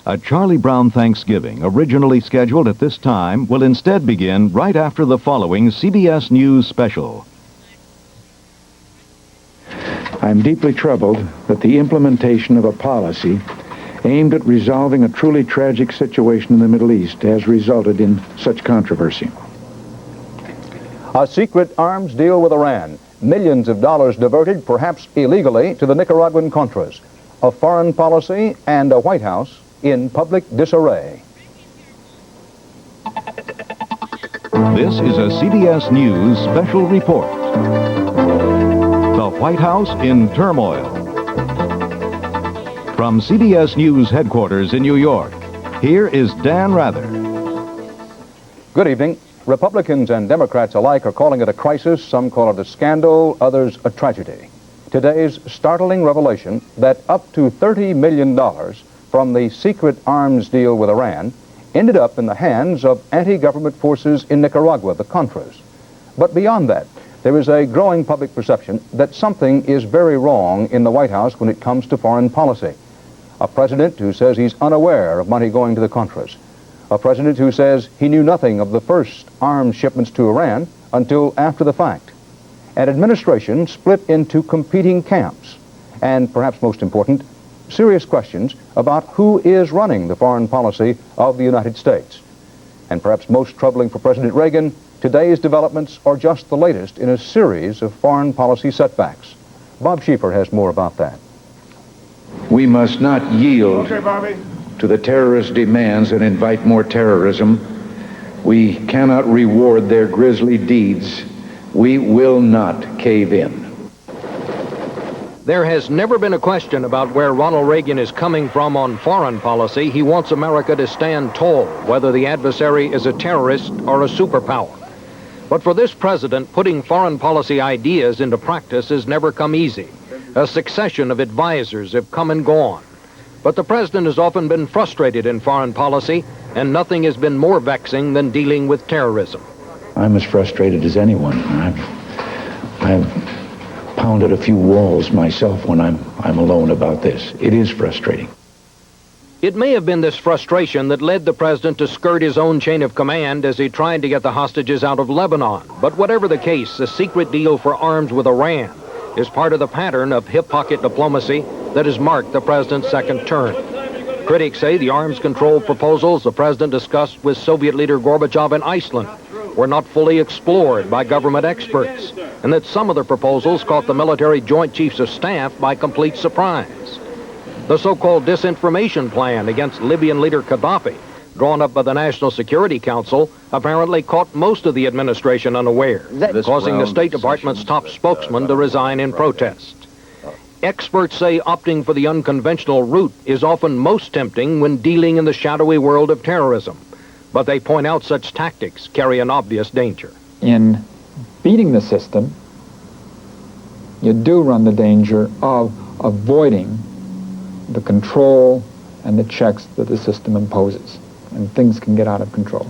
A Charlie Brown Thanksgiving, originally scheduled at this time, will instead begin right after the following CBS News special. I'm deeply troubled that the implementation of a policy aimed at resolving a truly tragic situation in the Middle East has resulted in such controversy. A secret arms deal with Iran. Millions of dollars diverted, perhaps illegally, to the Nicaraguan Contras. A foreign policy and a White House in public disarray. This is a CBS News special report. The White House in turmoil. From CBS News headquarters in New York, here is Dan Rather. Good evening. Republicans and Democrats alike are calling it a crisis. Some call it a scandal, others a tragedy. Today's startling revelation that up to $30 million from the secret arms deal with Iran ended up in the hands of anti-government forces in Nicaragua, the Contras. But beyond that, there is a growing public perception that something is very wrong in the White House when it comes to foreign policy. A president who says he's unaware of money going to the Contras. A president who says he knew nothing of the first arms shipments to Iran until after the fact. An administration split into competing camps. And perhaps most important, serious questions about who is running the foreign policy of the United States. And perhaps most troubling for President Reagan, today's developments are just the latest in a series of foreign policy setbacks. Bob Schieffer has more about that. We must not yield to the terrorist demands and invite more terrorism. We cannot reward their grisly deeds. We will not cave in. There has never been a question about where Ronald Reagan is coming from on foreign policy. He wants America to stand tall, whether the adversary is a terrorist or a superpower. But for this president, putting foreign policy ideas into practice has never come easy. A succession of advisors have come and gone. But the president has often been frustrated in foreign policy, and nothing has been more vexing than dealing with terrorism. I'm as frustrated as anyone. I've pounded a few walls myself when I'm alone about this. It is frustrating. It may have been this frustration that led the president to skirt his own chain of command as he tried to get the hostages out of Lebanon. But whatever the case, a secret deal for arms with Iran is part of the pattern of hip pocket diplomacy that has marked the president's second term. Critics say the arms control proposals the president discussed with Soviet leader Gorbachev in Iceland were not fully explored by government experts, and that some of the proposals caught the military Joint Chiefs of Staff by complete surprise. The so-called disinformation plan against Libyan leader Gaddafi, drawn up by the National Security Council, apparently caught most of the administration unaware, causing the State Department's top spokesman to resign in protest. Experts say opting for the unconventional route is often most tempting when dealing in the shadowy world of terrorism. But they point out such tactics carry an obvious danger. In beating the system, you do run the danger of avoiding the control and the checks that the system imposes, and things can get out of control.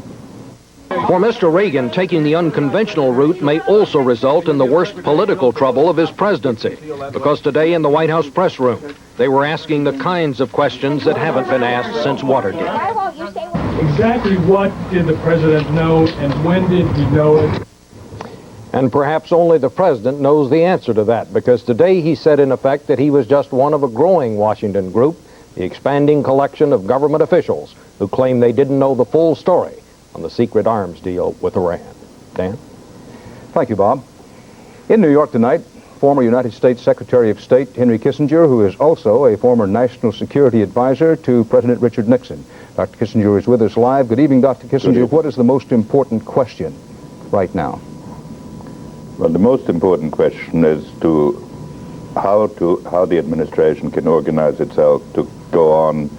For Mr. Reagan, taking the unconventional route may also result in the worst political trouble of his presidency, because today in the White House press room, they were asking the kinds of questions that haven't been asked since Watergate. Exactly what did the president know, and when did he know it? And perhaps only the president knows the answer to that, because today he said in effect that he was just one of a growing Washington group, the expanding collection of government officials who claim they didn't know the full story on the secret arms deal with Iran. Dan? Thank you, Bob. In New York tonight, former United States Secretary of State Henry Kissinger, who is also a former National Security Advisor to President Richard Nixon. Dr. Kissinger is with us live. Good evening, Dr. Kissinger. What is the most important question right now? Well, the most important question is how the administration can organize itself to go on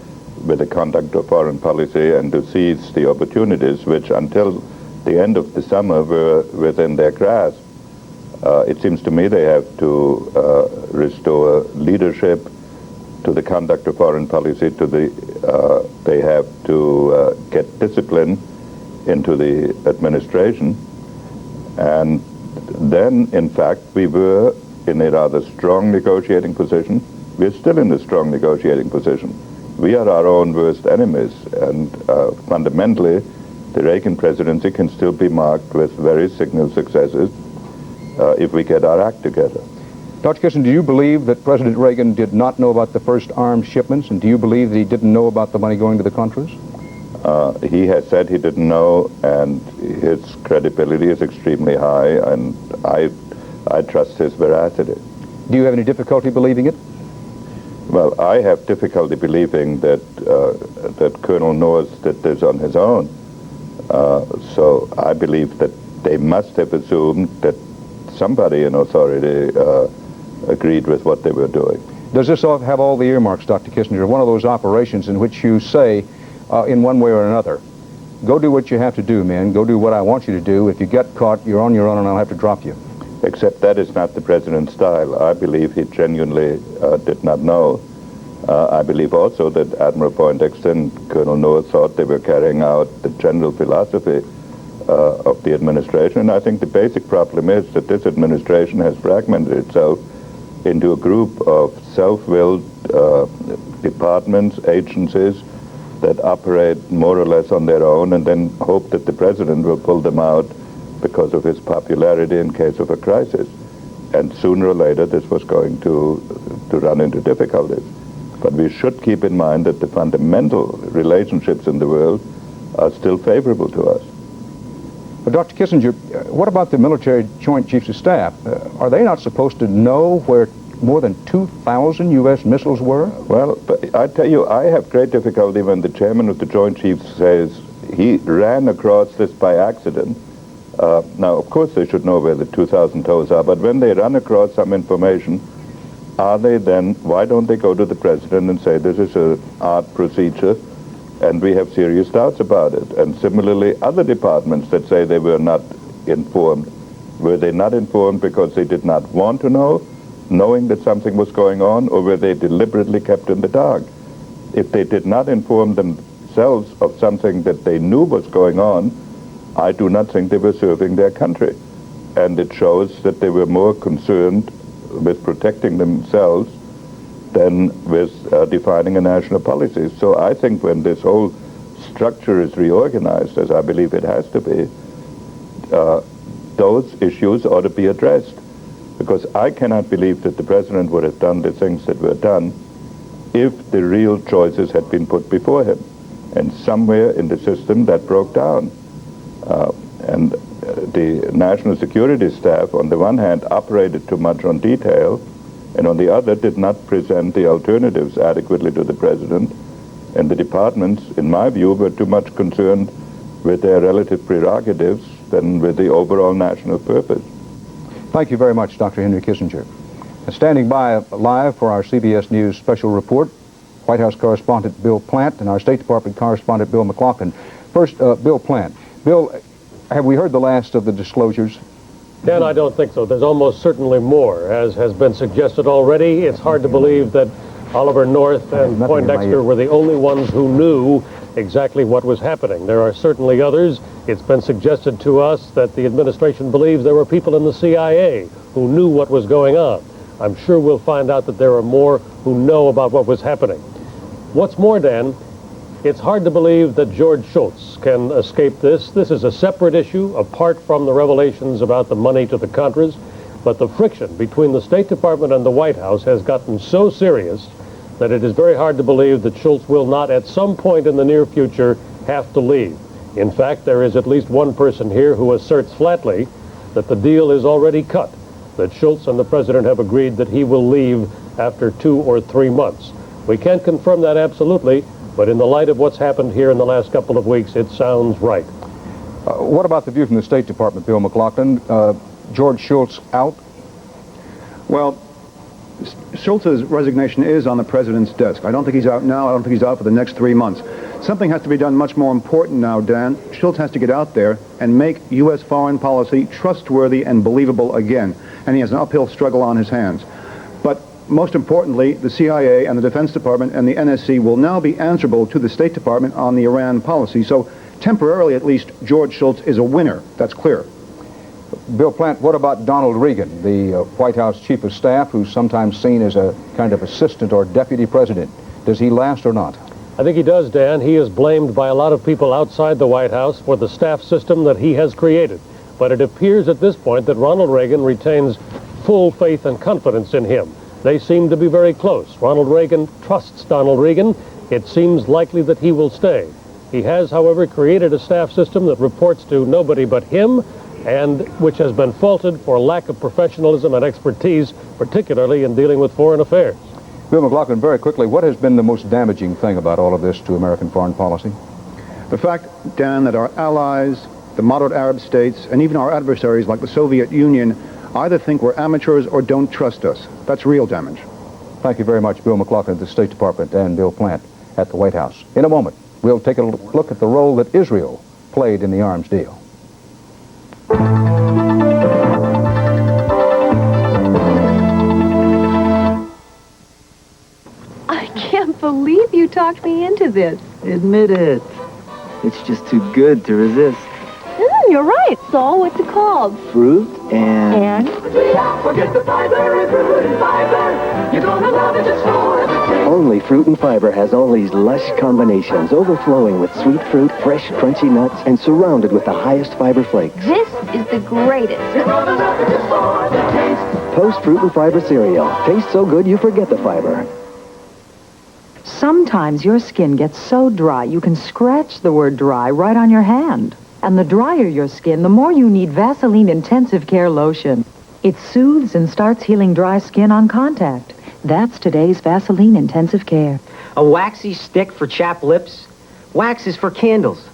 with the conduct of foreign policy and to seize the opportunities which until the end of the summer were within their grasp. It seems to me they have to restore leadership to the conduct of foreign policy, they have to get discipline into the administration. And then, in fact, we were in a rather strong negotiating position. We're still in a strong negotiating position. we are our own worst enemies, and fundamentally, the Reagan presidency can still be marked with very signal successes if we get our act together. Dr. Kissinger, do you believe that President Reagan did not know about the first arms shipments, and do you believe that he didn't know about the money going to the Contras? He has said he didn't know, and his credibility is extremely high, and I trust his veracity. Do you have any difficulty believing it? Well, I have difficulty believing that that Colonel Norris did this on his own. So I believe that they must have assumed that somebody in authority agreed with what they were doing. Does this have all the earmarks, Dr. Kissinger, one of those operations in which you say, in one way or another, go do what you have to do, man, go do what I want you to do. If you get caught, you're on your own and I'll have to drop you. Except that is not the president's style. I believe he genuinely did not know. I believe also that Admiral Poindexter and Colonel Norris thought they were carrying out the general philosophy of the administration. And I think the basic problem is that this administration has fragmented itself into a group of self-willed departments, agencies that operate more or less on their own and then hope that the president will pull them out because of his popularity in case of a crisis. And sooner or later this was going to run into difficulties. But we should keep in mind that the fundamental relationships in the world are still favorable to us. But Dr. Kissinger, what about the military Joint Chiefs of Staff? Are they not supposed to know where more than 2,000 U.S. missiles were? Well, but I tell you, I have great difficulty when the chairman of the Joint Chiefs says he ran across this by accident. Now, of course, they should know where the 2,000 toes are, but when they run across some information, why don't they go to the president and say, this is an art procedure, and we have serious doubts about it? And similarly, other departments that say they were not informed, were they not informed because they did not want to know, knowing that something was going on, or were they deliberately kept in the dark? If they did not inform themselves of something that they knew was going on, I do not think they were serving their country. And it shows that they were more concerned with protecting themselves than with defining a national policy. So I think when this whole structure is reorganized, as I believe it has to be, those issues ought to be addressed. Because I cannot believe that the president would have done the things that were done if the real choices had been put before him. And somewhere in the system that broke down. And the National Security Staff, on the one hand, operated too much on detail, and on the other, did not present the alternatives adequately to the president. And the departments, in my view, were too much concerned with their relative prerogatives than with the overall national purpose. Thank you very much, Dr. Henry Kissinger. Standing by live for our CBS News special report, White House correspondent Bill Plant and our State Department correspondent Bill McLaughlin. First, Bill Plant. Bill, have we heard the last of the disclosures? Dan, I don't think so. There's almost certainly more. As has been suggested already, it's hard to believe that Oliver North and Poindexter were the only ones who knew exactly what was happening. There are certainly others. It's been suggested to us that the administration believes there were people in the CIA who knew what was going on. I'm sure we'll find out that there are more who know about what was happening. What's more, Dan, it's hard to believe that George Shultz can escape this. This is a separate issue, apart from the revelations about the money to the Contras. But the friction between the State Department and the White House has gotten so serious that it is very hard to believe that Shultz will not, at some point in the near future, have to leave. In fact, there is at least one person here who asserts flatly that the deal is already cut, that Shultz and the president have agreed that he will leave after 2 or 3 months. We can't confirm that absolutely, but in the light of what's happened here in the last couple of weeks, it sounds right. What about the view from the State Department, Bill McLaughlin? George Shultz out? Well, Shultz's resignation is on the president's desk. I don't think he's out now. I don't think he's out for the next 3 months. Something has to be done much more important now, Dan. Shultz has to get out there and make U.S. foreign policy trustworthy and believable again. And he has an uphill struggle on his hands. But most importantly, the CIA and the Defense Department and the NSC will now be answerable to the State Department on the Iran policy. So temporarily, at least, George Shultz is a winner. That's clear. Bill Plant, what about Donald Regan, the White House Chief of Staff, who's sometimes seen as a kind of assistant or deputy president? Does he last or not? I think he does, Dan. He is blamed by a lot of people outside the White House for the staff system that he has created. But it appears at this point that Ronald Reagan retains full faith and confidence in him. They seem to be very close. Ronald Reagan trusts Donald Reagan. It seems likely that he will stay. He has, however, created a staff system that reports to nobody but him, and which has been faulted for lack of professionalism and expertise, particularly in dealing with foreign affairs. Bill McLaughlin, very quickly, what has been the most damaging thing about all of this to American foreign policy? The fact, Dan, that our allies, the moderate Arab states, and even our adversaries like the Soviet Union either think we're amateurs or don't trust us. That's real damage. Thank you very much, Bill McLaughlin at the State Department and Bill Plant at the White House. In a moment, we'll take a look at the role that Israel played in the arms deal. I can't believe you talked me into this. Admit it. It's just too good to resist. You're right. So, what's it called? Fruit and... Forget the fiber and fruit and fiber. You're gonna love it just for the taste. Only Fruit and Fiber has all these lush combinations, overflowing with sweet fruit, fresh, crunchy nuts, and surrounded with the highest fiber flakes. This is the greatest. You're gonna love it just for the taste. Post Fruit and Fiber cereal. Tastes so good you forget the fiber. Sometimes your skin gets so dry you can scratch the word dry right on your hand. And the drier your skin, the more you need Vaseline Intensive Care Lotion. It soothes and starts healing dry skin on contact. That's today's Vaseline Intensive Care. A waxy stick for chapped lips? Wax is for candles.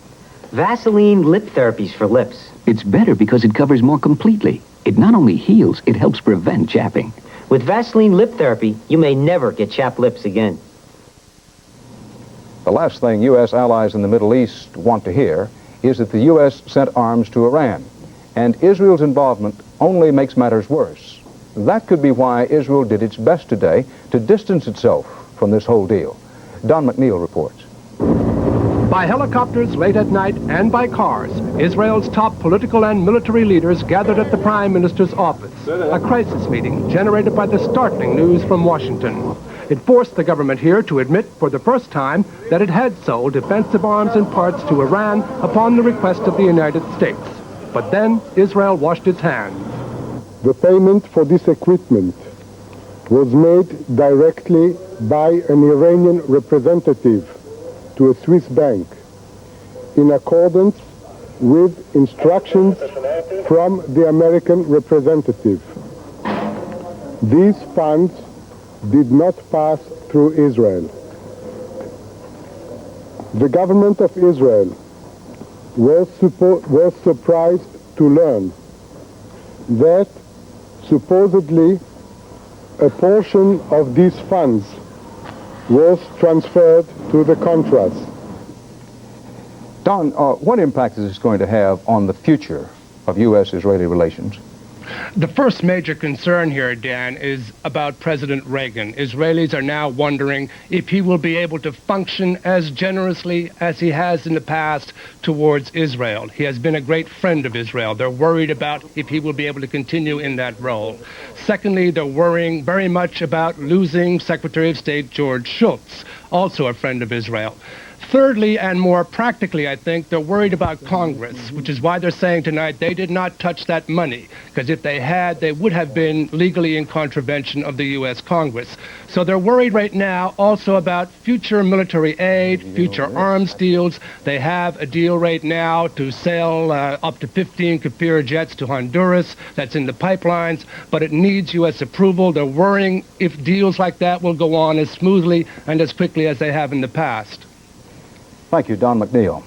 Vaseline lip therapies for lips. It's better because it covers more completely. It not only heals, it helps prevent chapping. With Vaseline lip therapy, you may never get chapped lips again. The last thing U.S. allies in the Middle East want to hear is that the U.S. sent arms to Iran, and Israel's involvement only makes matters worse. That could be why Israel did its best today to distance itself from this whole deal. Don McNeil reports. By helicopters late at night and by cars, Israel's top political and military leaders gathered at the Prime Minister's office, a crisis meeting generated by the startling news from Washington. It forced the government here to admit for the first time that it had sold defensive arms and parts to Iran upon the request of the United States. But then Israel washed its hands. The payment for this equipment was made directly by an Iranian representative to a Swiss bank in accordance with instructions from the American representative. These funds did not pass through Israel. The government of Israel was surprised to learn that supposedly a portion of these funds was transferred to the Contras. Don, what impact is this going to have on the future of U.S.-Israeli relations? The first major concern here, Dan, is about President Reagan. Israelis are now wondering if he will be able to function as generously as he has in the past towards Israel. He has been a great friend of Israel. They're worried about if he will be able to continue in that role. Secondly, they're worrying very much about losing Secretary of State George Shultz, also a friend of Israel. Thirdly, and more practically, I think, they're worried about Congress, which is why they're saying tonight they did not touch that money, because if they had, they would have been legally in contravention of the U.S. Congress. So they're worried right now also about future military aid, future arms deals. They have a deal right now to sell up to 15 Kafir jets to Honduras. That's in the pipelines, but it needs U.S. approval. They're worrying if deals like that will go on as smoothly and as quickly as they have in the past. Thank you, Don McNeil.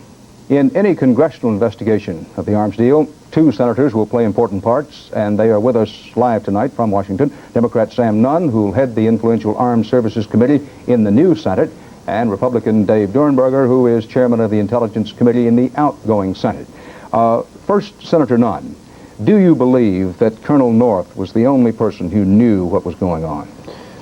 In any congressional investigation of the arms deal, two senators will play important parts, and they are with us live tonight from Washington. Democrat Sam Nunn, who will head the influential Armed Services Committee in the new Senate, and Republican Dave Durenberger, who is chairman of the Intelligence Committee in the outgoing Senate. First, Senator Nunn, do you believe that Colonel North was the only person who knew what was going on?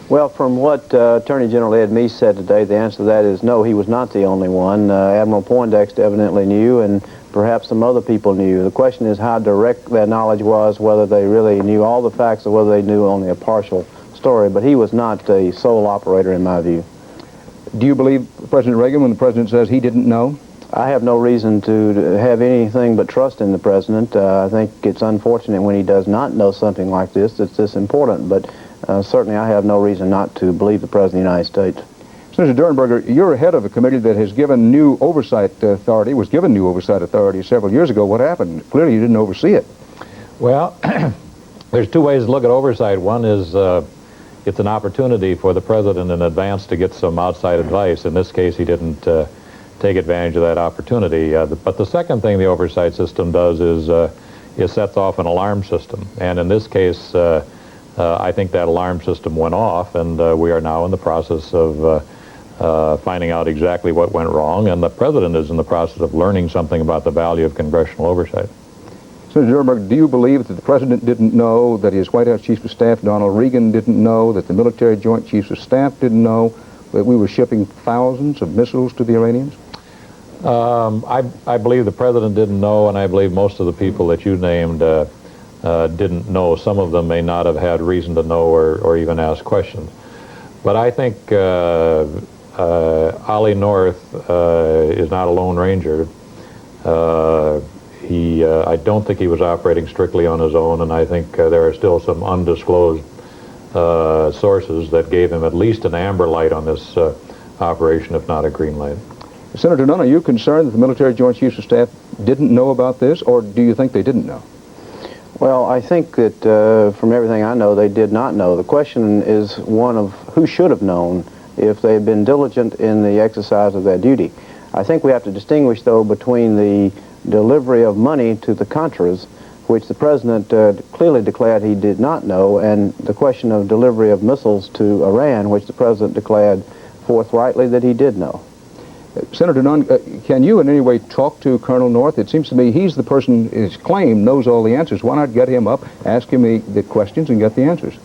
Well, from what Attorney General Ed Meese said today, the answer to that is no, he was not the only one. Admiral Poindexter evidently knew, and perhaps some other people knew. The question is how direct that knowledge was, whether they really knew all the facts or whether they knew only a partial story. But he was not the sole operator in my view. Do you believe President Reagan when the president says he didn't know? I have no reason to have anything but trust in the president. I think it's unfortunate when he does not know something like this that's this important, but certainly I have no reason not to believe the President of the United States. Senator Durenberger, you're head of a committee that has given new oversight authority, was given new oversight authority several years ago. What happened? Clearly you didn't oversee it. Well, there's two ways to look at oversight. One is it's an opportunity for the president in advance to get some outside advice. In this case, he didn't take advantage of that opportunity. But the second thing the oversight system does is it sets off an alarm system. And in this case, I think that alarm system went off, and we are now in the process of finding out exactly what went wrong, and the president is in the process of learning something about the value of congressional oversight. Senator Durenberger, do you believe that the president didn't know, that his White House Chief of Staff, Donald Regan, didn't know, that the military Joint Chiefs of Staff didn't know that we were shipping thousands of missiles to the Iranians? I believe the president didn't know, and I believe most of the people that you named didn't know. Some of them may not have had reason to know or even ask questions. But I think Ollie North is not a Lone Ranger. I don't think he was operating strictly on his own, and I think there are still some undisclosed sources that gave him at least an amber light on this operation, if not a green light. Senator Nunn, are you concerned that the military Joint Chiefs of Staff didn't know about this, or do you think they didn't know? Well, I think that from everything I know, they did not know. The question is one of who should have known if they had been diligent in the exercise of their duty. I think we have to distinguish, though, between the delivery of money to the Contras, which the president clearly declared he did not know, and the question of delivery of missiles to Iran, which the president declared forthrightly that he did know. Senator Nunn, can you in any way talk to Colonel North? It seems to me he's the person, his claim, knows all the answers. Why not get him up, ask him the questions, and get the answers?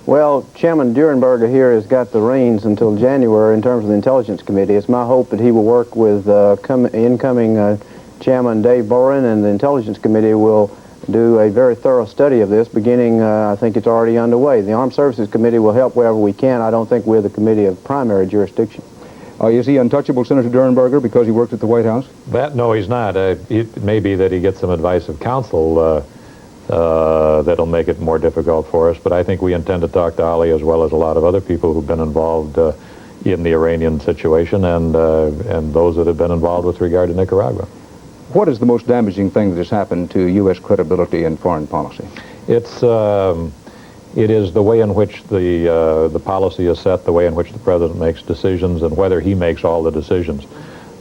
Well, Chairman Durenberger here has got the reins until January in terms of the Intelligence Committee. It's my hope that he will work with incoming Chairman Dave Boren, and the Intelligence Committee will do a very thorough study of this beginning, I think it's already underway. The Armed Services Committee will help wherever we can. I don't think we're the committee of primary jurisdiction. Is he untouchable, Senator Durenberger, because he worked at the White House? No, he's not. It may be that he gets some advice of counsel that'll make it more difficult for us, but I think we intend to talk to Ali as well as a lot of other people who've been involved in the Iranian situation and those that have been involved with regard to Nicaragua. What is the most damaging thing that has happened to U.S. credibility in foreign policy? It is the way in which the policy is set, the way in which the president makes decisions, and whether he makes all the decisions.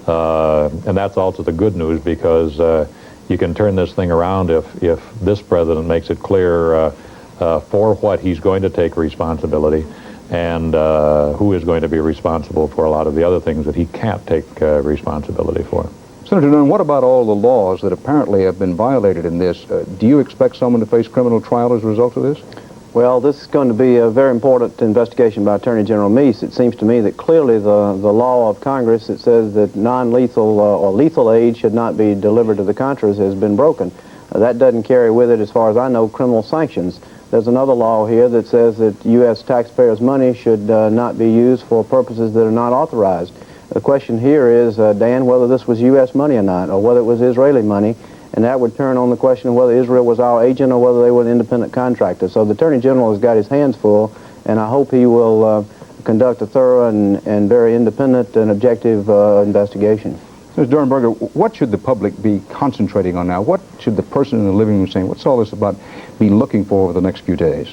And that's also the good news, because you can turn this thing around if this president makes it clear for what he's going to take responsibility and who is going to be responsible for a lot of the other things that he can't take responsibility for. Senator Nunn, what about all the laws that apparently have been violated in this? Do you expect someone to face criminal trial as a result of this? Well, this is going to be a very important investigation by Attorney General Meese. It seems to me that clearly the law of Congress that says that non-lethal or lethal aid should not be delivered to the Contras has been broken. That doesn't carry with it, as far as I know, criminal sanctions. There's another law here that says that U.S. taxpayers' money should not be used for purposes that are not authorized. The question here is, Dan, whether this was U.S. money or not, or whether it was Israeli money, and that would turn on the question of whether Israel was our agent or whether they were an independent contractor. So the Attorney General has got his hands full, and I hope he will conduct a thorough and very independent and objective investigation. Mr. Durenberger, what should the public be concentrating on now? What should the person in the living room saying? What's all this about be looking for over the next few days?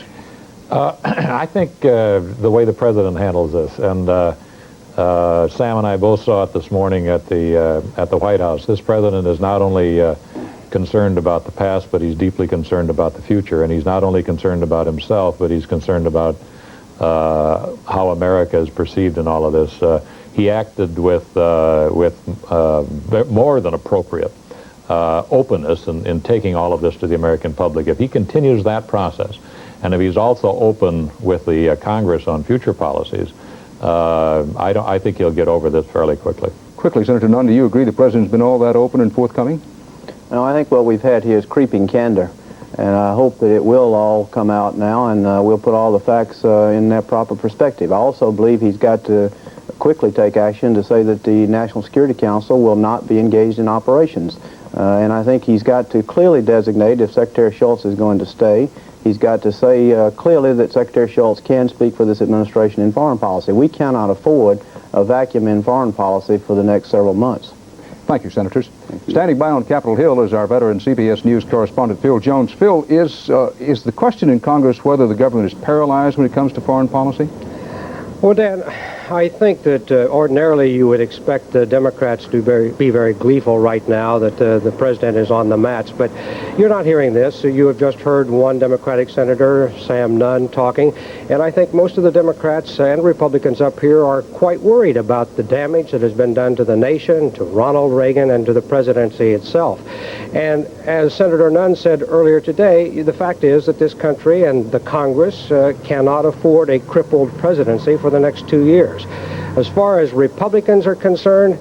I think the way the president handles this, and Sam and I both saw it this morning at the White House. This president is not only concerned about the past, but he's deeply concerned about the future. And he's not only concerned about himself, but he's concerned about how America is perceived in all of this. He acted with more than appropriate openness in taking all of this to the American public. If he continues that process, and if he's also open with the Congress on future policies, I think he'll get over this fairly quickly. Quickly, Senator Nunn, do you agree the president's been all that open and forthcoming? No, I think what we've had here is creeping candor, and I hope that it will all come out now, and we'll put all the facts in their proper perspective. I also believe he's got to quickly take action to say that the National Security Council will not be engaged in operations. And I think he's got to clearly designate if Secretary Shultz is going to stay. He's got to say clearly that Secretary Shultz can speak for this administration in foreign policy. We cannot afford a vacuum in foreign policy for the next several months. Thank you, Senators. Thank you. Standing by on Capitol Hill is our veteran CBS News correspondent, Phil Jones. Phil, is the question in Congress whether the government is paralyzed when it comes to foreign policy? Well, Dan, I think that ordinarily you would expect the Democrats to be very gleeful right now that the president is on the mats, but you're not hearing this. You have just heard one Democratic senator, Sam Nunn, talking, and I think most of the Democrats and Republicans up here are quite worried about the damage that has been done to the nation, to Ronald Reagan, and to the presidency itself. And as Senator Nunn said earlier today, the fact is that this country and the Congress cannot afford a crippled presidency for the next 2 years. As far as Republicans are concerned,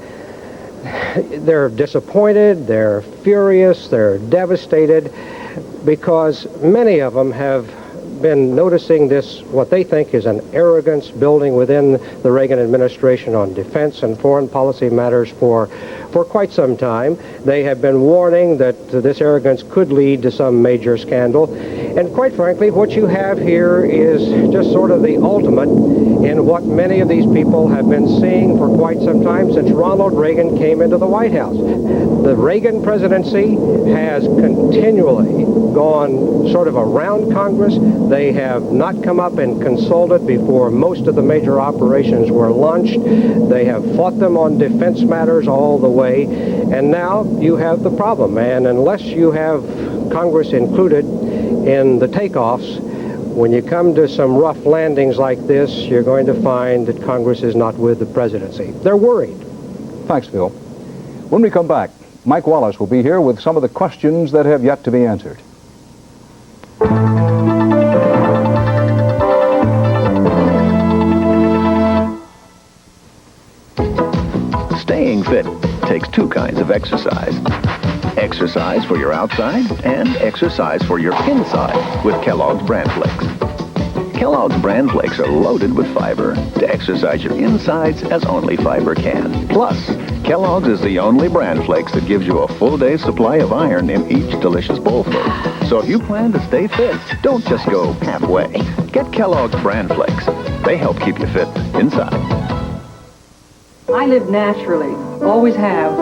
they're disappointed, they're furious, they're devastated, because many of them have been noticing this, what they think is an arrogance building within the Reagan administration on defense and foreign policy matters for quite some time. They have been warning that this arrogance could lead to some major scandal. And quite frankly, what you have here is just sort of the ultimate in what many of these people have been seeing for quite some time since Ronald Reagan came into the White House. The Reagan presidency has continually gone sort of around Congress. They have not come up and consulted before most of the major operations were launched. They have fought them on defense matters all the way. And now you have the problem. And unless you have Congress included in the takeoffs, when you come to some rough landings like this, you're going to find that Congress is not with the presidency. They're worried. Thanks, Phil. When we come back, Mike Wallace will be here with some of the questions that have yet to be answered. Staying fit takes two kinds of exercise. Exercise for your outside and exercise for your inside with Kellogg's Bran Flakes. Kellogg's Bran Flakes are loaded with fiber to exercise your insides as only fiber can. Plus, Kellogg's is the only Bran Flakes that gives you a full day's supply of iron in each delicious bowlful. So if you plan to stay fit, don't just go halfway. Get Kellogg's Bran Flakes. They help keep you fit inside. I live naturally, always have.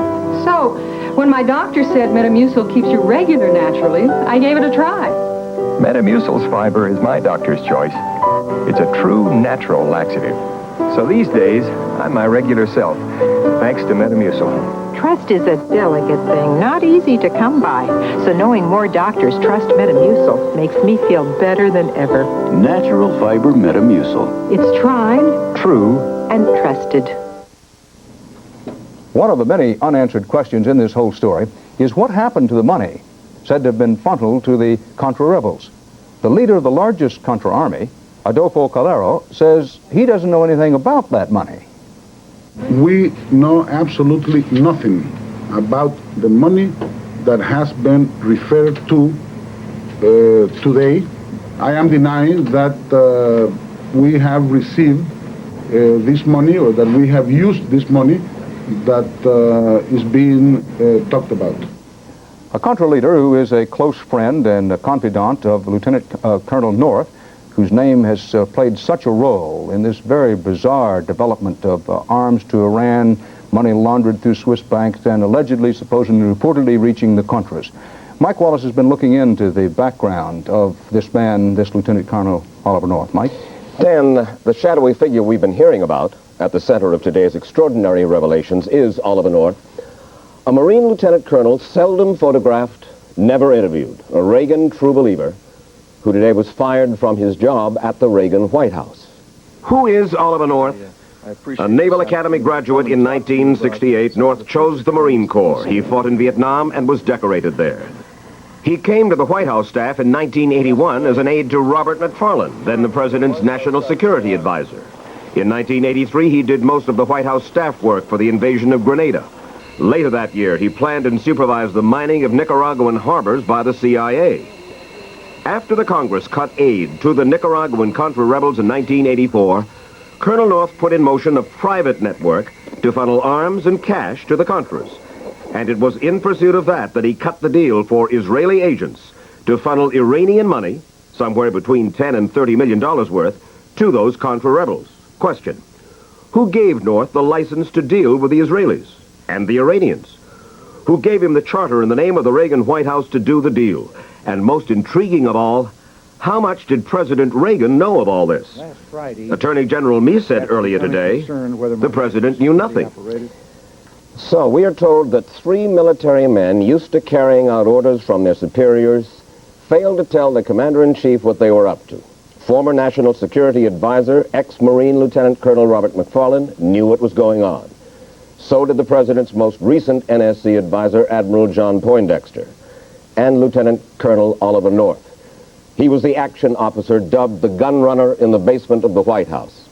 So, when my doctor said Metamucil keeps you regular naturally, I gave it a try. Metamucil's fiber is my doctor's choice. It's a true natural laxative. So these days, I'm my regular self, thanks to Metamucil. Trust is a delicate thing, not easy to come by. So knowing more doctors trust Metamucil makes me feel better than ever. Natural fiber Metamucil. It's tried, true, and trusted. One of the many unanswered questions in this whole story is what happened to the money said to have been funneled to the Contra rebels. The leader of the largest Contra army, Adolfo Calero, says he doesn't know anything about that money. We know absolutely nothing about the money that has been referred to today. I am denying that we have received this money or that we have used this money that is being talked about. A Contra leader who is a close friend and a confidant of Lieutenant Colonel North, whose name has played such a role in this very bizarre development of arms to Iran, money laundered through Swiss banks, and allegedly, supposedly, reportedly reaching the Contras. Mike Wallace has been looking into the background of this man, this Lieutenant Colonel Oliver North. Mike? Dan, the shadowy figure we've been hearing about at the center of today's extraordinary revelations is Oliver North, a Marine lieutenant colonel seldom photographed, never interviewed, a Reagan true believer who today was fired from his job at the Reagan White House. Who is Oliver North? A Naval Academy graduate in 1968, North chose the Marine Corps. He fought in Vietnam and was decorated there. He came to the White House staff in 1981 as an aide to Robert McFarlane, then the president's national security advisor. In 1983, he did most of the White House staff work for the invasion of Grenada. Later that year, he planned and supervised the mining of Nicaraguan harbors by the CIA. After the Congress cut aid to the Nicaraguan Contra rebels in 1984, Colonel North put in motion a private network to funnel arms and cash to the Contras. And it was in pursuit of that he cut the deal for Israeli agents to funnel Iranian money, somewhere between $10 and $30 million worth, to those Contra rebels. Question: who gave North the license to deal with the Israelis and the Iranians? Who gave him the charter in the name of the Reagan White House to do the deal? And most intriguing of all, how much did President Reagan know of all this? Attorney General Meese said earlier today the president knew nothing. So we are told that 3 military men used to carrying out orders from their superiors failed to tell the commander-in-chief what they were up to. Former National Security Advisor, ex-Marine Lieutenant Colonel Robert McFarland, knew what was going on. So did the president's most recent NSC advisor, Admiral John Poindexter, and Lieutenant Colonel Oliver North. He was the action officer dubbed the gun runner in the basement of the White House.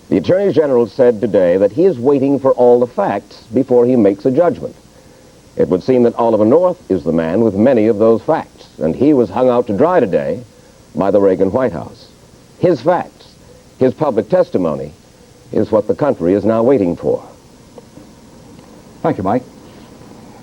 The Attorney General said today that he is waiting for all the facts before he makes a judgment. It would seem that Oliver North is the man with many of those facts, and he was hung out to dry today by the Reagan White House. His facts, his public testimony, is what the country is now waiting for. Thank you, Mike.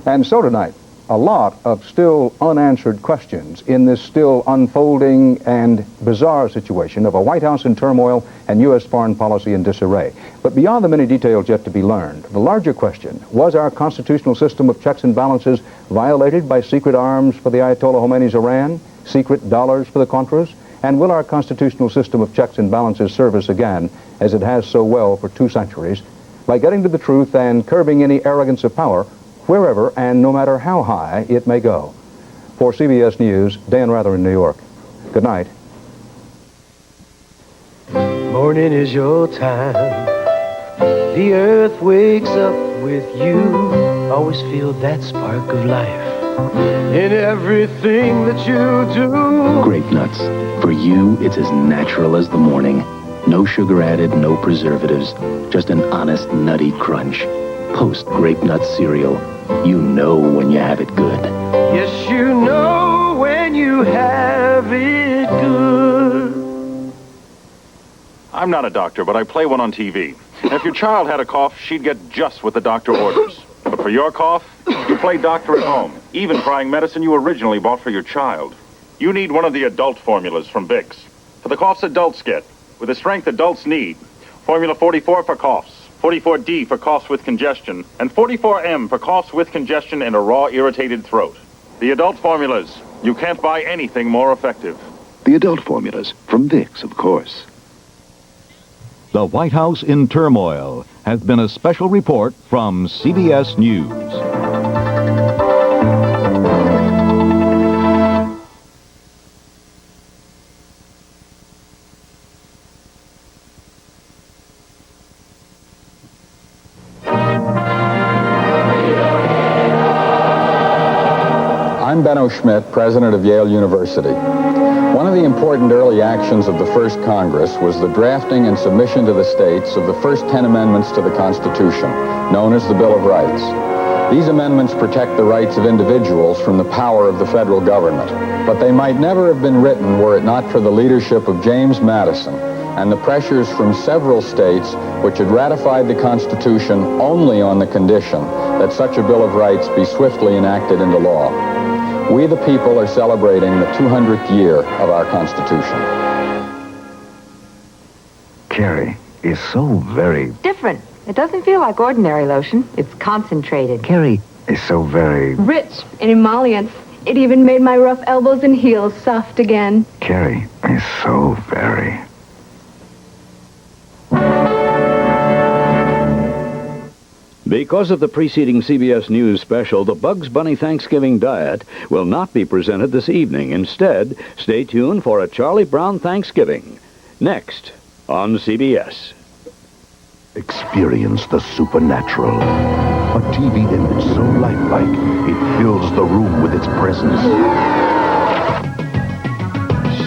And so tonight, a lot of still unanswered questions in this still unfolding and bizarre situation of a White House in turmoil and U.S. foreign policy in disarray. But beyond the many details yet to be learned, the larger question: was our constitutional system of checks and balances violated by secret arms for the Ayatollah Khomeini's Iran, secret dollars for the Contras? And will our constitutional system of checks and balances serve us again, as it has so well for 2 centuries, by getting to the truth and curbing any arrogance of power, wherever and no matter how high it may go? For CBS News, Dan Rather in New York. Good night. Morning is your time. The earth wakes up with you. Always feel that spark of life in everything that you do. Grape nuts. For you, it's as natural as the morning. No sugar added, no preservatives. Just an honest, nutty crunch. Post Grape Nuts cereal. You know when you have it good. Yes, you know when you have it good. I'm not a doctor, but I play one on TV. And if your child had a cough, she'd get just what the doctor orders. But for your cough, you play doctor at home, even trying medicine you originally bought for your child. You need one of the adult formulas from Vicks. For the coughs adults get, with the strength adults need. Formula 44 for coughs, 44D for coughs with congestion, and 44M for coughs with congestion and a raw, irritated throat. The adult formulas. You can't buy anything more effective. The adult formulas, from Vicks, of course. The White House in turmoil has been a special report from CBS News. I'm Benno Schmidt, president of Yale University. One of the important early actions of the first Congress was the drafting and submission to the states of the first 10 amendments to the Constitution, known as the Bill of Rights. These amendments protect the rights of individuals from the power of the federal government, but they might never have been written were it not for the leadership of James Madison and the pressures from several states which had ratified the Constitution only on the condition that such a Bill of Rights be swiftly enacted into law. We, the people, are celebrating the 200th year of our Constitution. Carrie is so very... Different. It doesn't feel like ordinary lotion. It's concentrated. Carrie is so very... Rich in emollients. It even made my rough elbows and heels soft again. Carrie is so very... Because of the preceding CBS News special, the Bugs Bunny Thanksgiving Diet will not be presented this evening. Instead, stay tuned for a Charlie Brown Thanksgiving. Next on CBS. Experience the supernatural. A TV image so lifelike, it fills the room with its presence.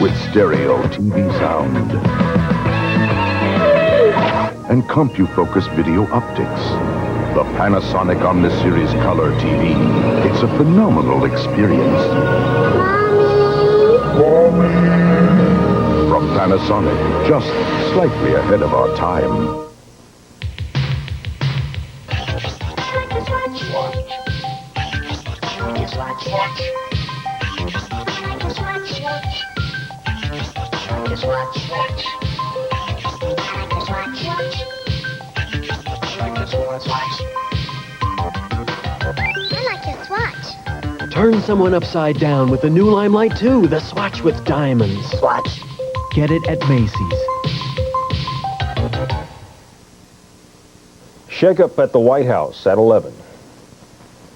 With stereo TV sound and CompuFocus video optics. The Panasonic Omniseries Color TV. It's a phenomenal experience. Mommy. From Panasonic, just slightly ahead of our time. Turn someone upside down with the new Limelight 2, the Swatch with diamonds. Swatch. Get it at Macy's. Shake up at the White House at 11.